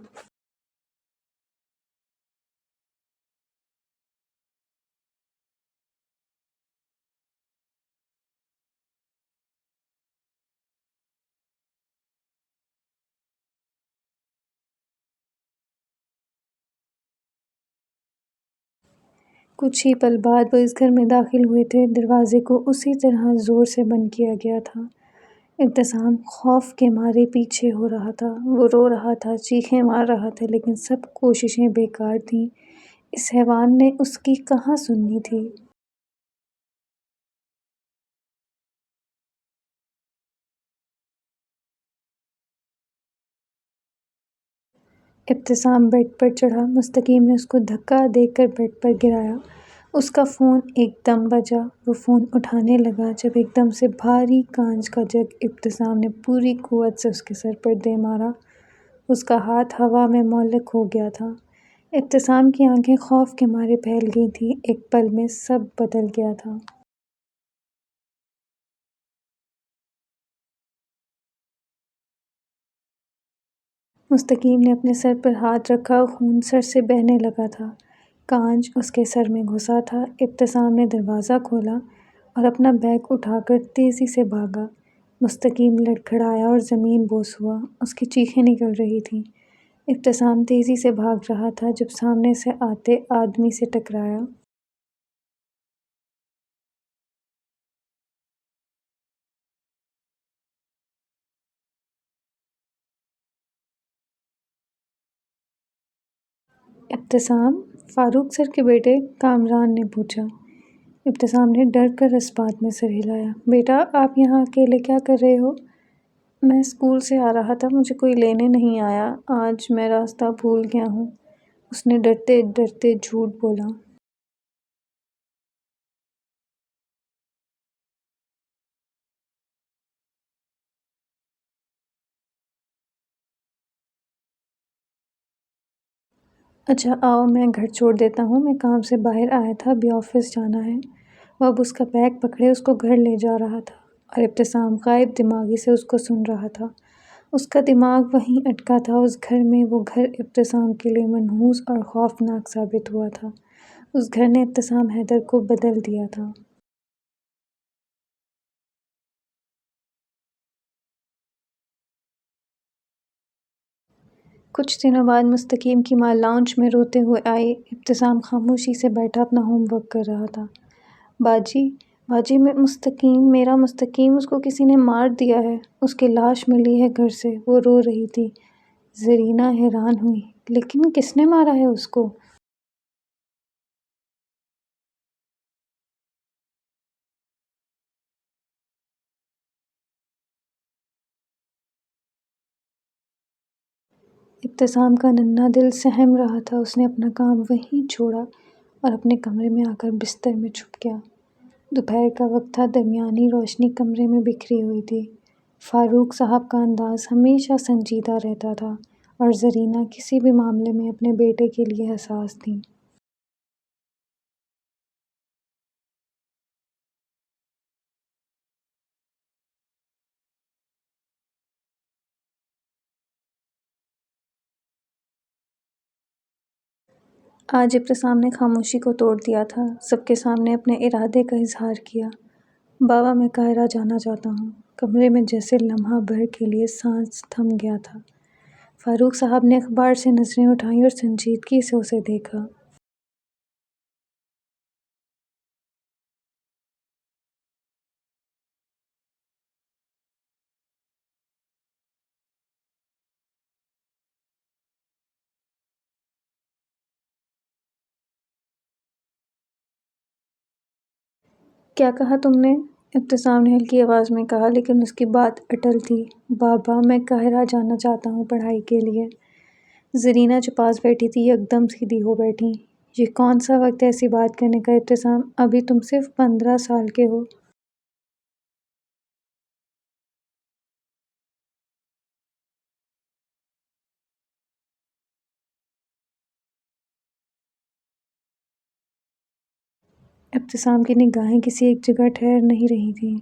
کچھ ہی پل بعد وہ اس گھر میں داخل ہوئے تھے۔ دروازے کو اسی طرح زور سے بند کیا گیا تھا۔ ابتسام خوف کے مارے پیچھے ہو رہا تھا۔ وہ رو رہا تھا، چیخیں مار رہا تھا، لیکن سب کوششیں بیکار تھیں۔ اس حیوان نے اس کی کہاں سننی تھی۔ ابتسام بیڈ پر چڑھا۔ مستقیم نے اس کو دھکا دے کر بیڈ پر گرایا۔ اس کا فون ایک دم بجا۔ وہ فون اٹھانے لگا جب ایک دم سے بھاری کانچ کا جگ ابتسام نے پوری قوت سے اس کے سر پر دے مارا۔ اس کا ہاتھ ہوا میں معلق ہو گیا تھا۔ ابتسام کی آنکھیں خوف کے مارے پھیل گئی تھیں۔ ایک پل میں سب بدل گیا تھا۔ مستقیم نے اپنے سر پر ہاتھ رکھا، خون سر سے بہنے لگا تھا۔ کانچ اس کے سر میں گھسا تھا۔ ابتسام نے دروازہ کھولا اور اپنا بیگ اٹھا کر تیزی سے بھاگا۔ مستقیم لڑکھڑایا اور زمین بوس ہوا۔ اس کی چیخیں نکل رہی تھیں۔ ابتسام تیزی سے بھاگ رہا تھا جب سامنے سے آتے آدمی سے ٹکرایا۔ ابتسام، فاروق سر کے بیٹے؟ کامران نے پوچھا۔ ابتسام نے ڈر کر اس بات میں سر ہلایا۔ بیٹا، آپ یہاں اکیلے کیا کر رہے ہو؟ میں اسکول سے آ رہا تھا، مجھے کوئی لینے نہیں آیا۔ آج میں راستہ بھول گیا ہوں، اس نے ڈرتے ڈرتے جھوٹ بولا۔ اچھا آؤ، میں گھر چھوڑ دیتا ہوں، میں کام سے باہر آیا تھا، ابھی آفس جانا ہے۔ وہ اب اس کا بیگ پکڑے اس کو گھر لے جا رہا تھا اور ابتسام غائب دماغی سے اس کو سن رہا تھا۔ اس کا دماغ وہیں اٹکا تھا، اس گھر میں۔ وہ گھر ابتسام کے لیے منحوس اور خوفناک ثابت ہوا تھا۔ اس گھر نے ابتسام حیدر کو بدل دیا تھا۔ کچھ دنوں بعد مستقیم کی ماں لاؤنج میں روتے ہوئے آئی۔ ابتسام خاموشی سے بیٹھا اپنا ہوم ورک کر رہا تھا۔ باجی، باجی میرا مستقیم، اس کو کسی نے مار دیا ہے، اس کی لاش ملی ہے گھر سے، وہ رو رہی تھی۔ زرینہ حیران ہوئی۔ لیکن کس نے مارا ہے اس کو؟ ابتسام کا ننھا دل سہم رہا تھا۔ اس نے اپنا کام وہیں چھوڑا اور اپنے کمرے میں آ کر بستر میں چھپ گیا۔ دوپہر کا وقت تھا، درمیانی روشنی کمرے میں بکھری ہوئی تھی۔ فاروق صاحب کا انداز ہمیشہ سنجیدہ رہتا تھا اور زرینہ کسی بھی معاملے میں اپنے بیٹے کے لیے حساس تھیں۔ آج ابتسام نے خاموشی کو توڑ دیا تھا، سب کے سامنے اپنے ارادے کا اظہار کیا۔ بابا، میں قاہرہ جانا چاہتا ہوں۔ کمرے میں جیسے لمحہ بھر کے لیے سانس تھم گیا تھا۔ فاروق صاحب نے اخبار سے نظریں اٹھائیں اور سنجیدگی سے اسے دیکھا۔ کیا کہا تم نے؟ ابتسام نے ہلکی آواز میں کہا، لیکن اس کی بات اٹل تھی۔ بابا، میں قاہرہ جانا چاہتا ہوں پڑھائی کے لیے۔ زرینہ جو پاس بیٹھی تھی ایک دم سیدھی ہو بیٹھی۔ یہ کون سا وقت ہے ایسی بات کرنے کا ابتسام؟ ابھی تم صرف 15 سال کے ہو۔ ابتسام کی نگاہیں کسی ایک جگہ ٹھہر نہیں رہی تھیں۔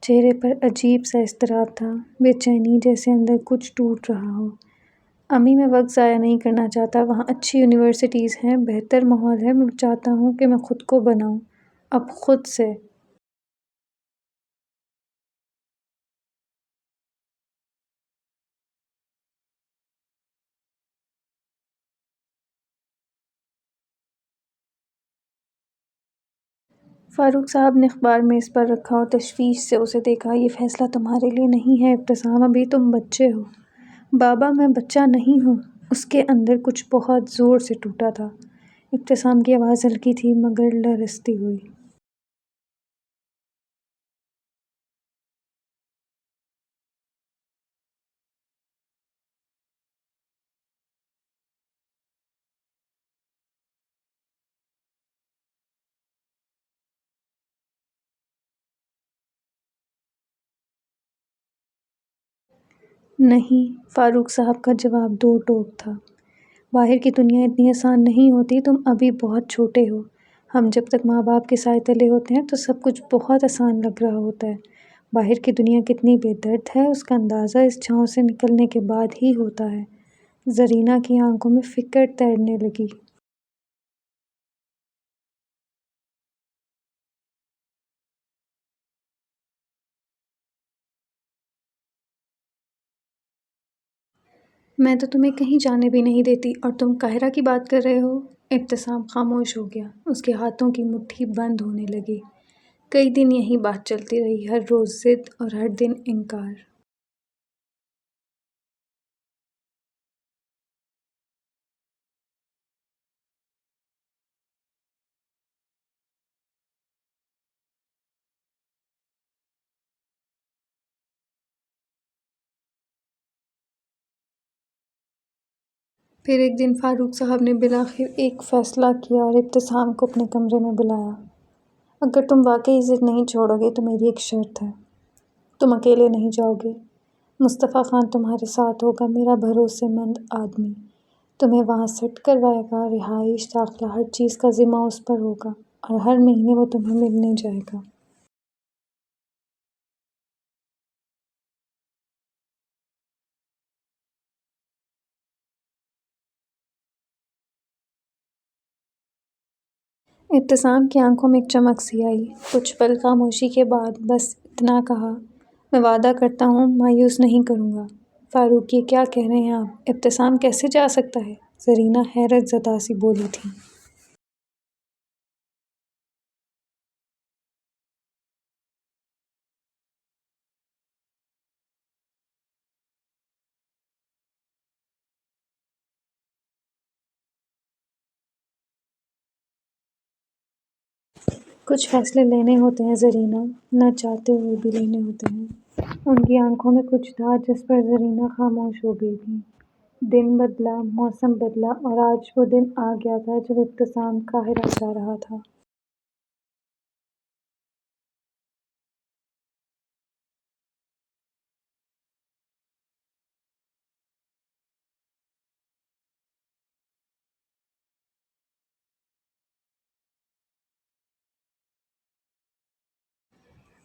چہرے پر عجیب سا اضطراب تھا، بے چینی، جیسے اندر کچھ ٹوٹ رہا ہو۔ امی، میں وقت ضائع نہیں کرنا چاہتا۔ وہاں اچھی یونیورسٹیز ہیں، بہتر ماحول ہے۔ میں چاہتا ہوں کہ میں خود کو بناؤں، اب خود سے۔ فاروق صاحب نے اخبار میز پر رکھا اور تشویش سے اسے دیکھا۔ یہ فیصلہ تمہارے لیے نہیں ہے ابتسام، ابھی تم بچے ہو۔ بابا، میں بچہ نہیں ہوں۔ اس کے اندر کچھ بہت زور سے ٹوٹا تھا۔ ابتسام کی آواز ہلکی تھی مگر لرزتی ہوئی۔ نہیں، فاروق صاحب کا جواب دو ٹوک تھا۔ باہر کی دنیا اتنی آسان نہیں ہوتی، تم ابھی بہت چھوٹے ہو۔ ہم جب تک ماں باپ کے سائے تلے ہوتے ہیں تو سب کچھ بہت آسان لگ رہا ہوتا ہے۔ باہر کی دنیا کتنی بے درد ہے، اس کا اندازہ اس چھاؤں سے نکلنے کے بعد ہی ہوتا ہے۔ زرینہ کی آنکھوں میں فکر تیرنے لگی۔ میں تو تمہیں کہیں جانے بھی نہیں دیتی اور تم قاہرہ کی بات کر رہے ہو۔ ابتسام خاموش ہو گیا، اس کے ہاتھوں کی مٹھی بند ہونے لگی۔ کئی دن یہی بات چلتی رہی، ہر روز ضد اور ہر دن انکار۔ پھر ایک دن فاروق صاحب نے بالآخر ایک فیصلہ کیا اور ابتسام کو اپنے کمرے میں بلایا۔ اگر تم واقعی ضد نہیں چھوڑو گے تو میری ایک شرط ہے۔ تم اکیلے نہیں جاؤ گے۔ مصطفیٰ خان تمہارے ساتھ ہوگا، میرا بھروسے مند آدمی۔ تمہیں وہاں سیٹ کروائے گا، رہائش، داخلہ، ہر چیز کا ذمہ اس پر ہوگا اور ہر مہینے وہ تمہیں ملنے جائے گا۔ ابتسام کی آنکھوں میں ایک چمک سی آئی۔ کچھ پل خاموشی کے بعد بس اتنا کہا، میں وعدہ کرتا ہوں مایوس نہیں کروں گا۔ فاروق، یہ کیا کہہ رہے ہیں آپ؟ ابتسام کیسے جا سکتا ہے؟ زرینہ حیرت زدہ سی بولی تھی۔ کچھ فیصلے لینے ہوتے ہیں زرینہ، نہ چاہتے ہوئے بھی لینے ہوتے ہیں۔ ان کی آنکھوں میں کچھ تھا جس پر زرینہ خاموش ہو گئی تھی۔ دن بدلا، موسم بدلا اور آج وہ دن آ گیا تھا جب ابتسام قاہرہ جا رہا تھا۔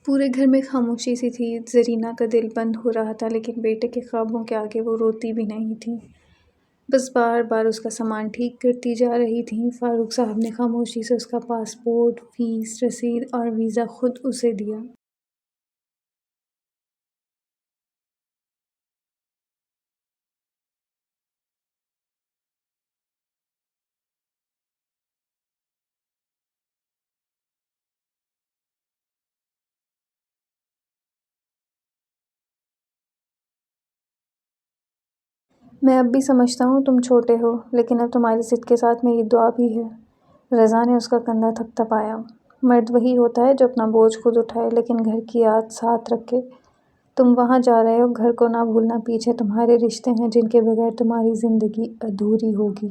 پورے گھر میں خاموشی سی تھی۔ زرینہ کا دل بند ہو رہا تھا، لیکن بیٹے کے خوابوں کے آگے وہ روتی بھی نہیں تھی، بس بار بار اس کا سامان ٹھیک کرتی جا رہی تھیں۔ فاروق صاحب نے خاموشی سے اس کا پاسپورٹ، فیس رسید اور ویزا خود اسے دیا۔ میں اب بھی سمجھتا ہوں تم چھوٹے ہو، لیکن اب تمہاری ضد کے ساتھ میری دعا بھی ہے۔ رضا نے اس کا کندھا تھپتھپایا۔ مرد وہی ہوتا ہے جو اپنا بوجھ خود اٹھائے لیکن گھر کی یاد ساتھ رکھے۔ تم وہاں جا رہے ہو، گھر کو نہ بھولنا، پیچھے تمہارے رشتے ہیں جن کے بغیر تمہاری زندگی ادھوری ہوگی۔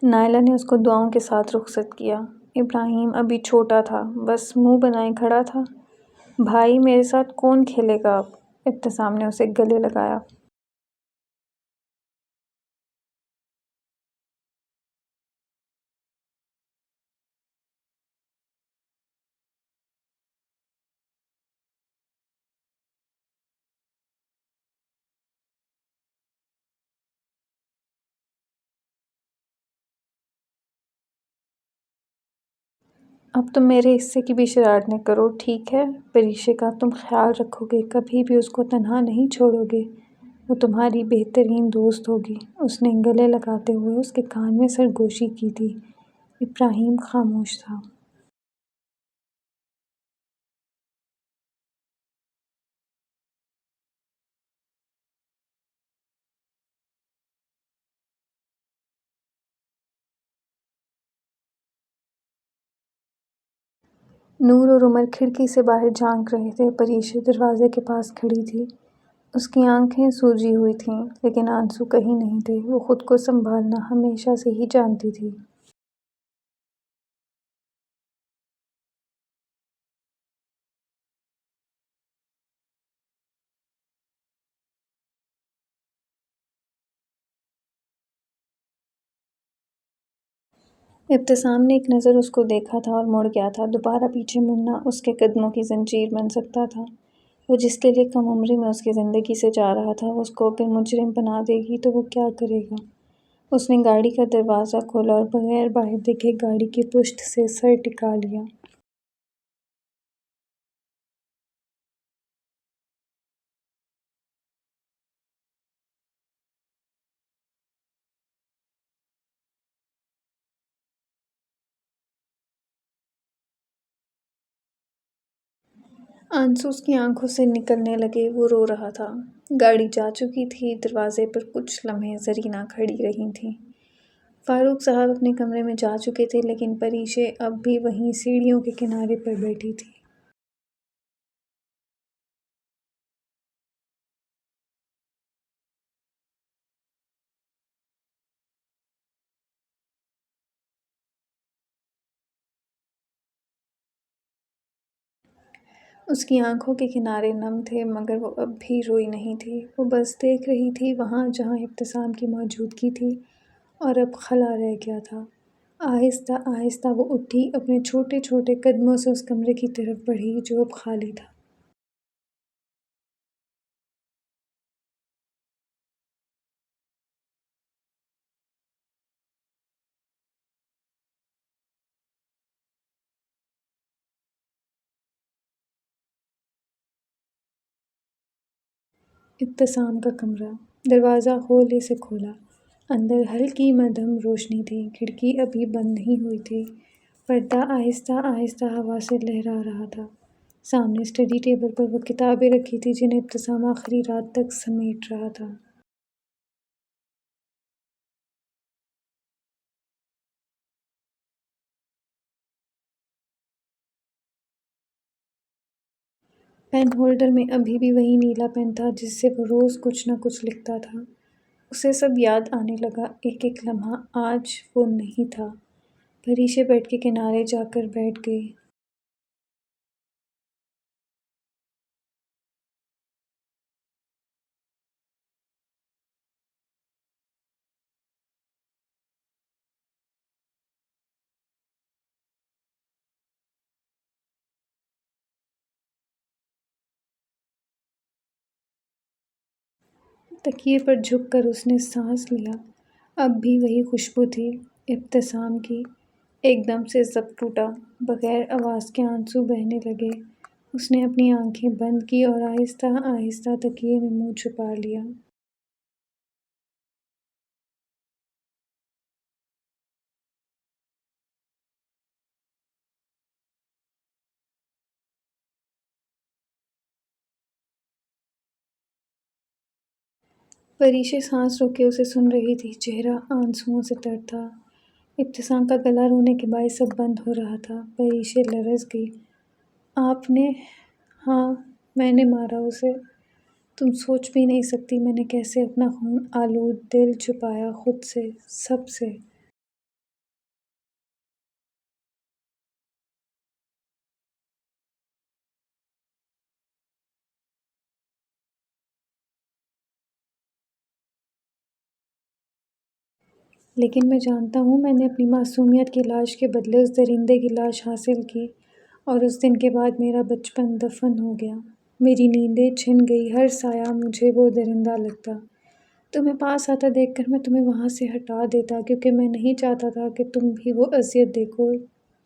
نائلہ نے اس کو دعاؤں کے ساتھ رخصت کیا۔ ابراہیم ابھی چھوٹا تھا، بس منہ بنائے کھڑا تھا۔ بھائی میرے ساتھ کون کھیلے گا اب؟ ابتسام نے اسے گلے لگایا۔ اب تم میرے حصے کی بھی شرارتیں کرو، ٹھیک ہے؟ پریشے کا تم خیال رکھو گے، کبھی بھی اس کو تنہا نہیں چھوڑو گے، وہ تمہاری بہترین دوست ہوگی۔ اس نے گلے لگاتے ہوئے اس کے کان میں سرگوشی کی تھی۔ ابراہیم خاموش تھا۔ نور اور عمر کھڑکی سے باہر جھانک رہے تھے۔ پریشا دروازے کے پاس کھڑی تھی۔ اس کی آنکھیں سوجی ہوئی تھیں، لیکن آنسو کہیں نہیں تھے۔ وہ خود کو سنبھالنا ہمیشہ سے ہی جانتی تھی۔ ابتسام نے ایک نظر اس کو دیکھا تھا اور مڑ گیا تھا۔ دوبارہ پیچھے مڑنا اس کے قدموں کی زنجیر بن سکتا تھا۔ وہ جس کے لیے کم عمری میں اس کی زندگی سے جا رہا تھا، اس کو اگر مجرم بنا دے گی تو وہ کیا کرے گا؟ اس نے گاڑی کا دروازہ کھولا اور بغیر باہر دیکھے گاڑی کی پشت سے سر ٹکا لیا۔ آنسو اس کی آنکھوں سے نکلنے لگے۔ وہ رو رہا تھا۔ گاڑی جا چکی تھی۔ دروازے پر کچھ لمحے زرینہ کھڑی رہی تھی۔ فاروق صاحب اپنے کمرے میں جا چکے تھے، لیکن پریشے اب بھی وہیں سیڑھیوں کے کنارے پر بیٹھی تھی۔ اس کی آنکھوں کے کنارے نم تھے، مگر وہ اب بھی روئی نہیں تھی۔ وہ بس دیکھ رہی تھی وہاں جہاں ابتسام کی موجودگی تھی، اور اب خلا رہ گیا تھا۔ آہستہ آہستہ وہ اٹھی، اپنے چھوٹے چھوٹے قدموں سے اس کمرے کی طرف بڑھی جو اب خالی تھا۔ ابتسام کا کمرہ۔ دروازہ ہولے سے کھولا۔ اندر ہلکی مدھم روشنی تھی۔ کھڑکی ابھی بند نہیں ہوئی تھی۔ پردہ آہستہ آہستہ ہوا سے لہرا رہا تھا۔ سامنے اسٹڈی ٹیبل پر وہ کتابیں رکھی تھیں جنہیں ابتسام آخری رات تک سمیٹ رہا تھا۔ پین ہولڈر میں ابھی بھی وہی نیلا پین تھا جس سے وہ روز کچھ نہ کچھ لکھتا تھا۔ اسے سب یاد آنے لگا، ایک ایک لمحہ۔ آج وہ نہیں تھا۔ پریشے بیڈ کے کنارے جا کر بیٹھ گئی۔ تکیے پر جھک کر اس نے سانس لیا۔ اب بھی وہی خوشبو تھی، ابتسام کی۔ ایک دم سے ضبط ٹوٹا، بغیر آواز کے آنسو بہنے لگے۔ اس نے اپنی آنکھیں بند کی اور آہستہ آہستہ تکیے میں منہ چھپا لیا۔ پریشے سانس روکے اسے سن رہی تھی، چہرہ آنسوؤں سے تر تھا۔ ابتسام کا گلا رونے کے باعث اب بند ہو رہا تھا۔ پریشے لرز گئی۔ آپ نے؟ ہاں، میں نے مارا اسے۔ تم سوچ بھی نہیں سکتی میں نے کیسے اپنا خون آلود دل چھپایا خود سے، سب سے۔ لیکن میں جانتا ہوں میں نے اپنی معصومیت کی لاش کے بدلے اس درندے کی لاش حاصل کی، اور اس دن کے بعد میرا بچپن دفن ہو گیا، میری نیندیں چھن گئی، ہر سایہ مجھے وہ درندہ لگتا۔ تمہیں پاس آتا دیکھ کر میں تمہیں وہاں سے ہٹا دیتا، کیونکہ میں نہیں چاہتا تھا کہ تم بھی وہ اذیت دیکھو،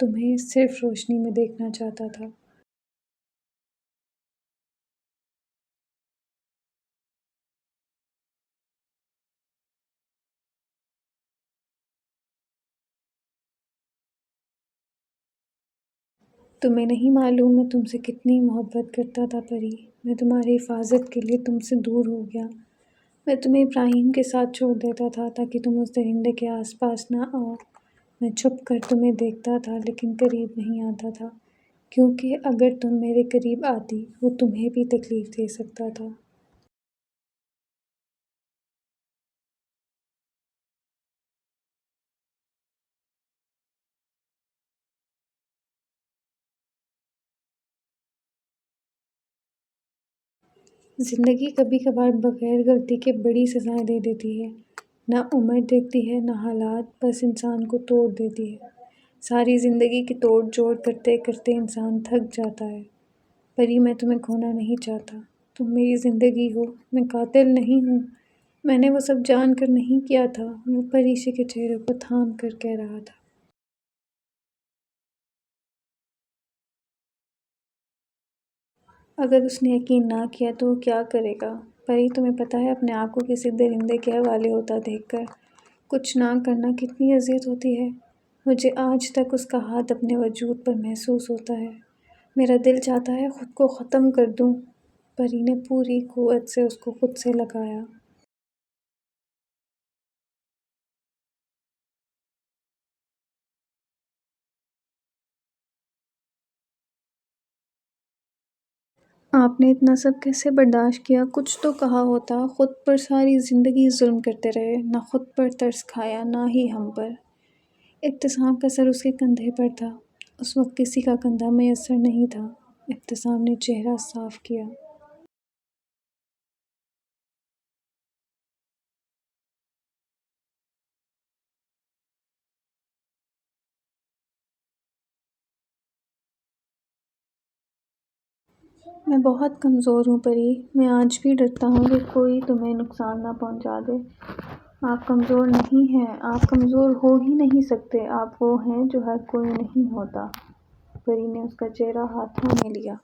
تمہیں صرف روشنی میں دیکھنا چاہتا تھا۔ تمہیں نہیں معلوم میں تم سے کتنی محبت کرتا تھا پری۔ میں تمہاری حفاظت کے لیے تم سے دور ہو گیا۔ میں تمہیں ابراہیم کے ساتھ چھوڑ دیتا تھا تاکہ تم اس درندے کے آس پاس نہ آؤ۔ میں چھپ کر تمہیں دیکھتا تھا لیکن قریب نہیں آتا تھا، کیونکہ اگر تم میرے قریب آتی وہ تمہیں بھی تکلیف دے سکتا تھا۔ زندگی کبھی کبھار بغیر غلطی کے بڑی سزائیں دے دیتی ہے، نہ عمر دیکھتی ہے نہ حالات، بس انسان کو توڑ دیتی ہے۔ ساری زندگی کی توڑ جوڑ کرتے کرتے انسان تھک جاتا ہے۔ پری میں تمہیں کھونا نہیں چاہتا، تم میری زندگی ہو، میں قاتل نہیں ہوں، میں نے وہ سب جان کر نہیں کیا تھا، وہ پریشے کے چہرے کو تھام کر کہہ رہا تھا۔ اگر اس نے یقین نہ کیا تو وہ کیا کرے گا؟ پری تمہیں پتہ ہے اپنے آپ کو کسی درندے کے حوالے ہوتا دیکھ کر کچھ نہ کرنا کتنی اذیت ہوتی ہے؟ مجھے آج تک اس کا ہاتھ اپنے وجود پر محسوس ہوتا ہے۔ میرا دل چاہتا ہے خود کو ختم کر دوں۔ پری نے پوری قوت سے اس کو خود سے لگایا۔ آپ نے اتنا سب کیسے برداشت کیا؟ کچھ تو کہا ہوتا، خود پر ساری زندگی ظلم کرتے رہے، نہ خود پر ترس کھایا نہ ہی ہم پر۔ ابتسام کا سر اس کے کندھے پر تھا۔ اس وقت کسی کا کندھا میسر نہیں تھا۔ ابتسام نے چہرہ صاف کیا۔ میں بہت کمزور ہوں پری، میں آج بھی ڈرتا ہوں کہ کوئی تمہیں نقصان نہ پہنچا دے۔ آپ کمزور نہیں ہیں، آپ کمزور ہو ہی نہیں سکتے، آپ وہ ہیں جو ہر کوئی نہیں ہوتا۔ پری نے اس کا چہرہ ہاتھوں میں لیا۔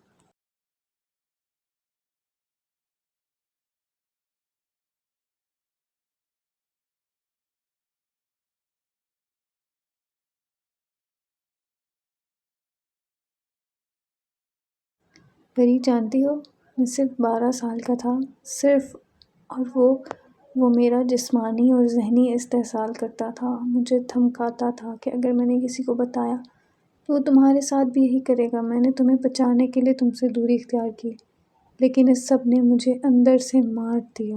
پری جانتی ہو، میں صرف 12 سال کا تھا، صرف، اور وہ میرا جسمانی اور ذہنی استحصال کرتا تھا، مجھے دھمکاتا تھا کہ اگر میں نے کسی کو بتایا تو وہ تمہارے ساتھ بھی یہی کرے گا۔ میں نے تمہیں بچانے کے لیے تم سے دوری اختیار کی، لیکن اس سب نے مجھے اندر سے مار دیا۔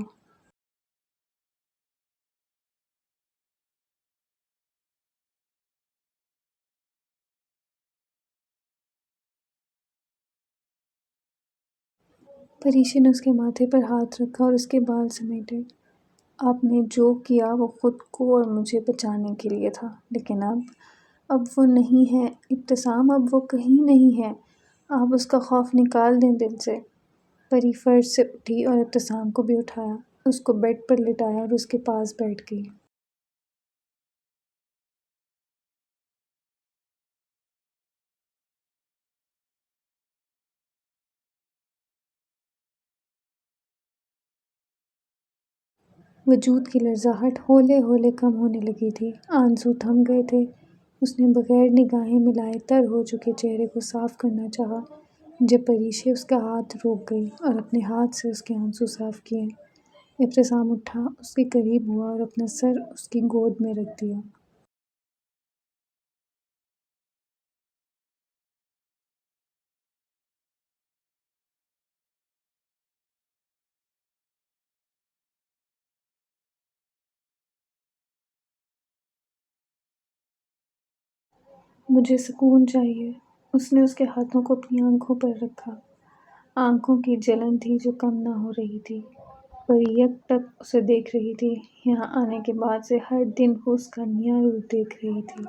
پریشے نے اس کے ماتھے پر ہاتھ رکھا اور اس کے بال سمیٹے۔ آپ نے جو کیا وہ خود کو اور مجھے بچانے کے لیے تھا، لیکن اب وہ نہیں ہے ابتسام، اب وہ کہیں نہیں ہے۔ آپ اس کا خوف نکال دیں دل سے۔ پری فرش سے اٹھی اور ابتسام کو بھی اٹھایا۔ اس کو بیڈ پر لٹایا اور اس کے پاس بیٹھ گئی۔ وجود کی لرزاہٹ ہولے ہولے کم ہونے لگی تھی، آنسو تھم گئے تھے۔ اس نے بغیر نگاہیں ملائے تر ہو چکے چہرے کو صاف کرنا چاہا جب پریشے اس کا ہاتھ روک گئی اور اپنے ہاتھ سے اس کے آنسو صاف کیے۔ ابتسام اٹھا، اس کے قریب ہوا اور اپنا سر اس کی گود میں رکھ دیا۔ مجھے سکون چاہیے۔ اس نے اس کے ہاتھوں کو اپنی آنکھوں پر رکھا۔ آنکھوں کی جلن تھی جو کم نہ ہو رہی تھی۔ پری یک ٹک اسے دیکھ رہی تھی۔ یہاں آنے کے بعد سے ہر دن وہ اس کا نیا روپ دیکھ رہی تھی۔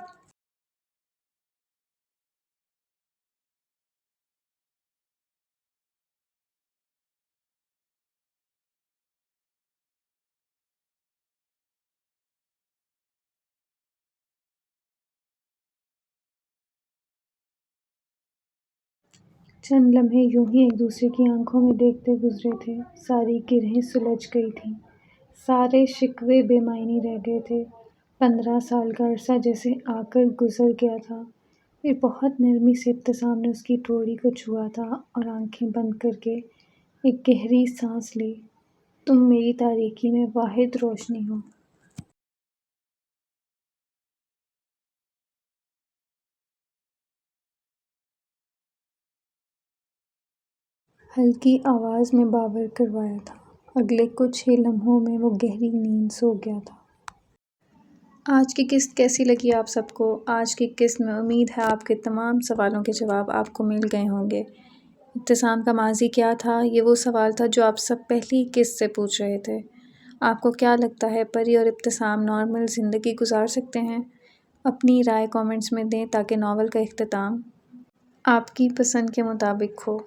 چند لمحے یوں ہی ایک دوسرے کی آنکھوں میں دیکھتے گزرے تھے۔ ساری گرہیں سلجھ گئی تھیں، سارے شکوے بے معنی رہ گئے تھے۔ 15 سال کا عرصہ جیسے آ کر گزر گیا تھا۔ پھر بہت نرمی سے ابتسام نے اس کی ٹھوڑی کو چھوا تھا اور آنکھیں بند کر کے ایک گہری سانس لی۔ تم میری تاریکی میں واحد روشنی ہو۔ ہلکی آواز میں باور کروایا تھا۔ اگلے کچھ ہی لمحوں میں وہ گہری نیند سو گیا تھا۔ آج کی قسط کیسی لگی آپ سب کو؟ آج کی قسط میں امید ہے آپ کے تمام سوالوں کے جواب آپ کو مل گئے ہوں گے۔ ابتسام کا ماضی کیا تھا؟ یہ وہ سوال تھا جو آپ سب پہلی قسط سے پوچھ رہے تھے۔ آپ کو کیا لگتا ہے پری اور ابتسام نارمل زندگی گزار سکتے ہیں؟ اپنی رائے کامنٹس میں دیں تاکہ ناول کا اختتام آپ کی پسند کے مطابق ہو۔